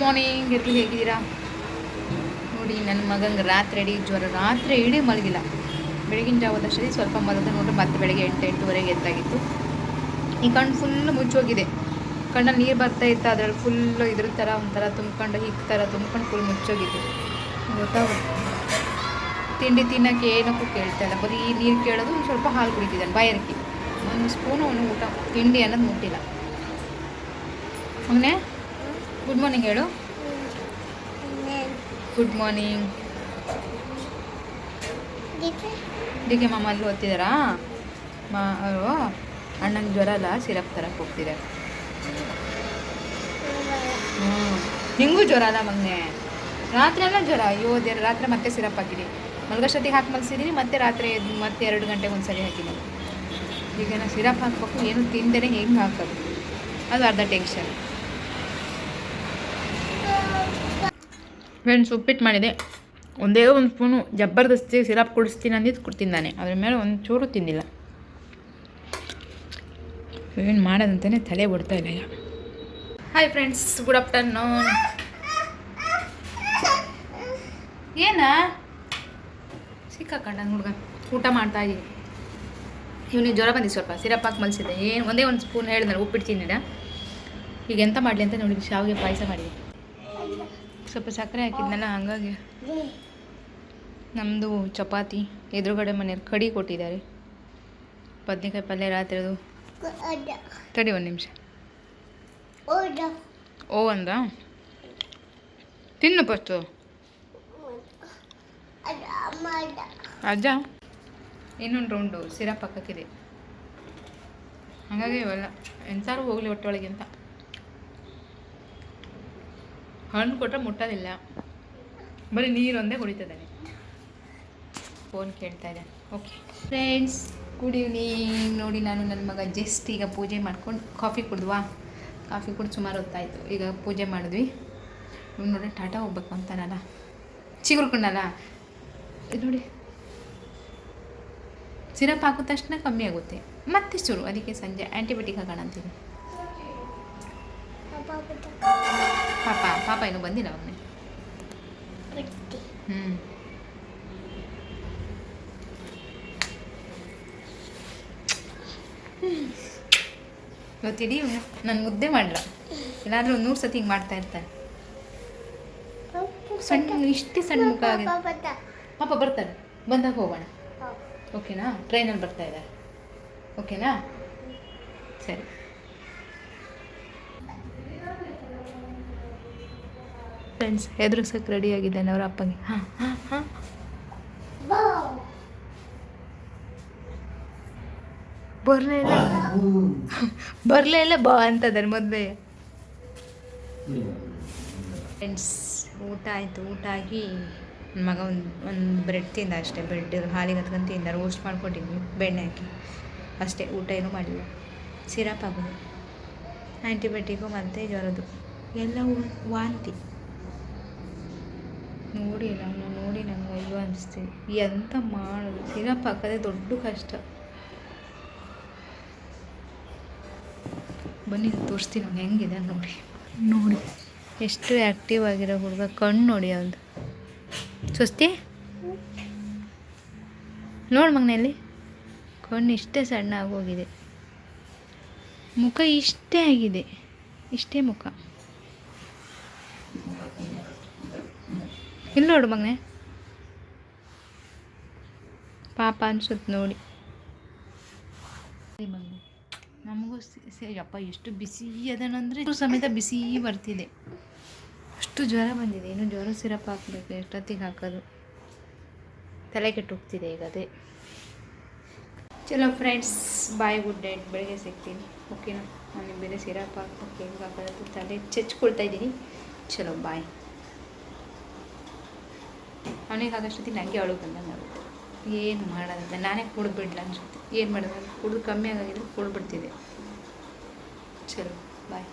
Morning ಎಲ್ಲರೂ ಹೇಗಿದ್ದೀರಾ? ನೋಡಿ ನನ್ನ ಮಗಂಗೆ ರಾತ್ರಿ ಜ್ವರ, ರಾತ್ರಿ ಇಡೀ ಮಲಗಿಲ್ಲ. ಬೆಳಗಿನ ಜಾವದಷ್ಟೇ ಸ್ವಲ್ಪ ಮಲಗಿದ ನೋಡ್ರೆ ಮತ್ತೆ ಬೆಳಗ್ಗೆ 8-8:30 ಎದ್ದಾಗಿತ್ತು. ಈ ಕಣ್ಣು ಫುಲ್ಲು ಮುಚ್ಚೋಗಿದೆ. ಕಣ್ಣಲ್ಲಿ ನೀರು ಬರ್ತಾ ಇತ್ತು, ಅದರಲ್ಲಿ ಫುಲ್ಲು ಇದ್ರ ಥರ ಒಂಥರ ತುಂಬ್ಕೊಂಡು ಹಿಕ್ ಥರ ತುಂಬ್ಕೊಂಡು ಫುಲ್ ಮುಚ್ಚೋಗಿತ್ತು. ಗೊತ್ತಾಗುತ್ತೆ. ತಿಂಡಿ ತಿನ್ನೋಕ್ಕೆ ಏನಕ್ಕೂ ಕೇಳ್ತಾ ಇಲ್ಲ, ಬರೀ ನೀರು ಕೇಳೋದು. ಸ್ವಲ್ಪ ಹಾಲು ಕುಡಿತಿದ್ದಾನೆ ಬಾಯರ್ಕಿ. ಒಂದು ಸ್ಪೂನು ಅವನು ಊಟ ತಿಂಡಿ ಅನ್ನೋದು ಮುಟ್ಟಿಲ್ಲ. ಅವನೇ ಗುಡ್ ಮಾರ್ನಿಂಗ್ ಹೇಳು. Good morning. ಡಿಕೆ ಮಾಮ ಅಲ್ಲಿ ಓದ್ತಿದ್ದಾರಾ? ಅವರು ಅಣ್ಣಂಗೆ ಜ್ವರ ಅಲ್ಲ, ಸಿರಪ್ ತರಕ್ಕೆ ಹೋಗ್ತಿದ್ದಾರೆ. ನಿಂಗೂ ಜ್ವರ ಅಲ್ಲ ಮಗನೇ? ರಾತ್ರಿ ಎಲ್ಲ ಜ್ವರ. ಅಯ್ಯೋ ರಾತ್ರಿ ಮತ್ತೆ ಸಿರಪ್ ಹಾಕಿದ್ದೀನಿ. ಮಲ್ಗೋಷ್ಟೊತ್ತಿಗೆ ಹಾಕಿ ಮಲಗಿಸಿದ್ದೀನಿ, ಮತ್ತೆ ರಾತ್ರಿ ಮತ್ತೆ 2 ಗಂಟೆಗೆ ಒಂದು ಸರಿ ಹಾಕಿದ್ದೀನಿ. ಈಗ ನಾವು ಸಿರಪ್ ಹಾಕ್ಬೇಕು, ಏನು ತಿಂದೇ ಹೆಂಗೆ ಹಾಕೋದು, ಅದು ಅರ್ಧ ಟೆನ್ಷನ್. ಫ್ರೆಂಡ್ಸ್, ಉಪ್ಪಿಟ್ಟು ಮಾಡಿದೆ. ಒಂದೇ ಒಂದು ಸ್ಪೂನು ಜಬರ್ದಸ್ತಿ ಸಿರಪ್ ಕುಡಿಸ್ತೀನಿ ಅಂದಿದ್ದು ತಿಂದಾನೆ. ಅದ್ರ ಮೇಲೆ ಒಂದು ಚೂರು ತಿಂದಿಲ್ಲ. ಏನು ಮಾಡೋದಂತಲೇ ತಲೆ ಬಿಡ್ತಾ ಇಲ್ಲ ಈಗ. Hi friends, good afternoon. ಏನಾ ಸಿಕ್ಕಾಕಂಡ ಹುಡುಗ ಊಟ ಮಾಡ್ತಾ ಇದ್ದೀನಿ. ಇವನಿಗೆ ಜ್ವರ ಬಂದಿದ್ದು, ಸ್ವಲ್ಪ ಸಿರಪ್ ಹಾಕಿ ಮಲಸಿದ್ದೆ. ಏನು ಒಂದೇ ಒಂದು ಸ್ಪೂನ್ ಹೇಳಿದ್ರೆ ಉಪ್ಪಿಟ್ಟು ತಿಂದಿಲ್ಲ. ಈಗ ಎಂತ ಮಾಡಲಿ ಅಂತ ನೋಡಿ, ಶಾವಿಗೆ ಪಾಯಸ ಮಾಡಿದೆ. ಸ್ವಲ್ಪ ಸಕ್ಕರೆ ಹಾಕಿದ್ನಲ್ಲ, ಹಂಗಾಗಿ. ನಮ್ಮದು ಚಪಾತಿ, ಎದುರುಗಡೆ ಮನೆಯವ್ರು ಕಡಿ ಕೊಟ್ಟಿದ್ದಾರೆ. ಬದನೆಕಾಯಿ ಪಲ್ಯ ರಾತ್ರಿದು. ತಡಿ ಒಂದು ನಿಮಿಷ. ಓ ಅಂದ ತಿನ್ನು ಫಸ್ಟು. ಅಜ್ಜ ಇನ್ನೊಂದು ರೌಂಡು ಸಿರಪ್ ಹಾಕಕ್ಕಿದೆ, ಹಾಗಾಗಿ ಇವೆಲ್ಲ ಎಂತಾರು ಹೋಗಲಿ ಹೊಟ್ಟೆಯೊಳಗೆ ಅಂತ. ಹಣ್ಣು ಕೊಟ್ಟರೆ ಮುಟ್ಟೋದಿಲ್ಲ, ಬರೀ ನೀರೊಂದೇ ಕುಡಿತದಾನೆ. ಫೋನ್ ಕೇಳ್ತಾ ಇದೆ. Okay friends, good evening. ನೋಡಿ, ನಾನು ನನ್ನ ಮಗ ಜಸ್ಟ್ ಈಗ ಪೂಜೆ ಮಾಡ್ಕೊಂಡು ಕಾಫಿ ಕುಡಿದ್ವಾ. ಕಾಫಿ ಕುಡಿದು ಸುಮಾರು ಹೊತ್ತಾಯಿತು. ಈಗ ಪೂಜೆ ಮಾಡಿದ್ವಿ. ಇವ್ನು ನೋಡಿ ಟಾಟಾ ಹೋಗ್ಬೇಕು ಅಂತಾನಲ್ಲ, ಚಿಗುರ್ಕೊಂಡಲ್ಲ. ಇದು ನೋಡಿ, ಸಿರಪ್ ಹಾಕಿದ ತಕ್ಷಣ ಕಮ್ಮಿ ಆಗುತ್ತೆ, ಮತ್ತೆ ಶುರು. ಅದಕ್ಕೆ ಸಂಜೆ ಆ್ಯಂಟಿಬಯೋಟಿಕ್ ಹಾಕೋಣ ಅಂತೀನಿ. ಪಾಪ ಇನ್ನೂ ಬಂದಿಲ್ಲ ಅವನ್ನೇ. ಇವತ್ತಿಡೀ ನಾನು ಮುದ್ದೆ ಮಾಡಲ್ಲ, ಇಲ್ಲಾಂದ್ರೆ ಒಂದು 100 ಸತಿ ಹಿಂಗೆ ಮಾಡ್ತಾ ಇರ್ತಾರೆ. ಸಣ್ಣ ಇಷ್ಟೇ ಸಣ್ಣ ಮುಖ ಆಗಿದೆ. ಪಾಪ ಬರ್ತಾರೆ, ಬಂದಾಗ ಹೋಗೋಣ. ಓಕೆನಾ? ಟ್ರೈನಲ್ಲಿ ಬರ್ತಾ ಇದ್ದಾರೆ. ಓಕೆನಾ? ಸರಿ. ಫ್ರೆಂಡ್ಸ್, ಹೆದರ್ಸಕ್ಕೆ ರೆಡಿ ಆಗಿದ್ದಾನೆ ಅವ್ರ ಅಪ್ಪಗೆ. ಬರಲೇ ಇಲ್ಲ ಬಾ ಅಂತದಾರೆ ಮೊದಲೇ. ಫ್ರೆಂಡ್ಸ್, ಊಟ ಆಯಿತು. ಊಟ ಆಗಿ ನನ್ನ ಮಗ ಒಂದು ಬ್ರೆಡ್ ತಿಂದ ಅಷ್ಟೇ. ಬ್ರೆಡ್ ಹಾಲಿಗೆ ಹತ್ಕೊಂಡು ತಿಂದ. ರೋಸ್ಟ್ ಮಾಡ್ಕೊಟ್ಟಿದ್ವಿ ಬೆಣ್ಣೆ ಹಾಕಿ ಅಷ್ಟೇ. ಊಟ ಏನೂ ಮಾಡಿಲ್ಲ. ಸಿರಪ್ ಆಗೋದು, ಆ್ಯಂಟಿಬಯೋಟಿಕ್ಕು ಮತ್ತು ಜ್ವರದ್ದು ಎಲ್ಲ ವಾಂತಿ. ನೋಡಿ ನಂಗೆ ಅಯ್ಯೋ ಅನಿಸ್ತೀವಿ. ಎಂತ ಮಾಡೋದು? ಸಿರಪ್ ಹಾಕೋದೇ ದೊಡ್ಡ ಕಷ್ಟ. ಬನ್ನಿ ತೋರಿಸ್ತೀನಿ ಅವ್ನು ಹೆಂಗಿದೆ ನೋಡಿ ಎಷ್ಟು ಆ್ಯಕ್ಟಿವ್ ಆಗಿರೋ ಹುಡುಗ. ಕಣ್ಣು ನೋಡಿ ಅವ್ದು. ಸುಸ್ತಿ ನೋಡಿ ಮಗನಲ್ಲಿ, ಕಣ್ಣು ಇಷ್ಟೇ ಸಣ್ಣ ಆಗೋಗಿದೆ. ಮುಖ ಇಷ್ಟೇ ಆಗಿದೆ, ಇಷ್ಟೇ ಮುಖ. ಇಲ್ಲಿ ನೋಡು ಮಗನೇ, ಪಾಪ ಅನ್ಸುತ್ತೆ ನೋಡಿ. ನಮಗೂ ಅಪ್ಪ ಎಷ್ಟು ಬಿಸಿ ಅದನಂದರೆ ಸಮೇತ ಬಿಸಿ ಬರ್ತಿದೆ. ಅಷ್ಟು ಜ್ವರ ಬಂದಿದೆ. ಇನ್ನು ಜ್ವರ ಸಿರಪ್ ಹಾಕಬೇಕು, ಎಷ್ಟೊತ್ತಿಗೆ ಹಾಕೋದು? ತಲೆ ಕೆಟ್ಟು ಹೋಗ್ತಿದೆ ಈಗ ಅದೇ. ಚಲೋ ಫ್ರೆಂಡ್ಸ್, ಬಾಯ್, ಗುಡ್ ನೈಟ್. ಬೆಳಗ್ಗೆ ಸಿಗ್ತೀನಿ. ಓಕೆನಾ? ನಾನು ಬೇರೆ ಸಿರಪ್ ಹಾಕ್ಬೇಕು, ಹೆಂಗೆ ಹಾಕೋದು ತಲೆ ಚೆಚ್ಕೊಳ್ತಾ ಇದ್ದೀನಿ. ಚಲೋ ಬಾಯ್. ಅವನಿಗೆ ಆಗೋಷ್ಟೊತ್ತಿಗೆ ನನಗೆ ಅವಳು ಬಂದಂಗೆ ಆಗುತ್ತೆ. ಏನು ಮಾಡೋದಂತ ನಾನೇ ಕುಡಿದ್ಬಿಡ್ಲ ಅನ್ಸುತ್ತೆ. ಏನು ಮಾಡೋದು? ಕುಡಿದು ಕಮ್ಮಿ ಆಗಿದ್ರೆ ಕುಡಿದ್ಬಿಡ್ತಿದೆ. ಚಲೋ ಬಾಯ್.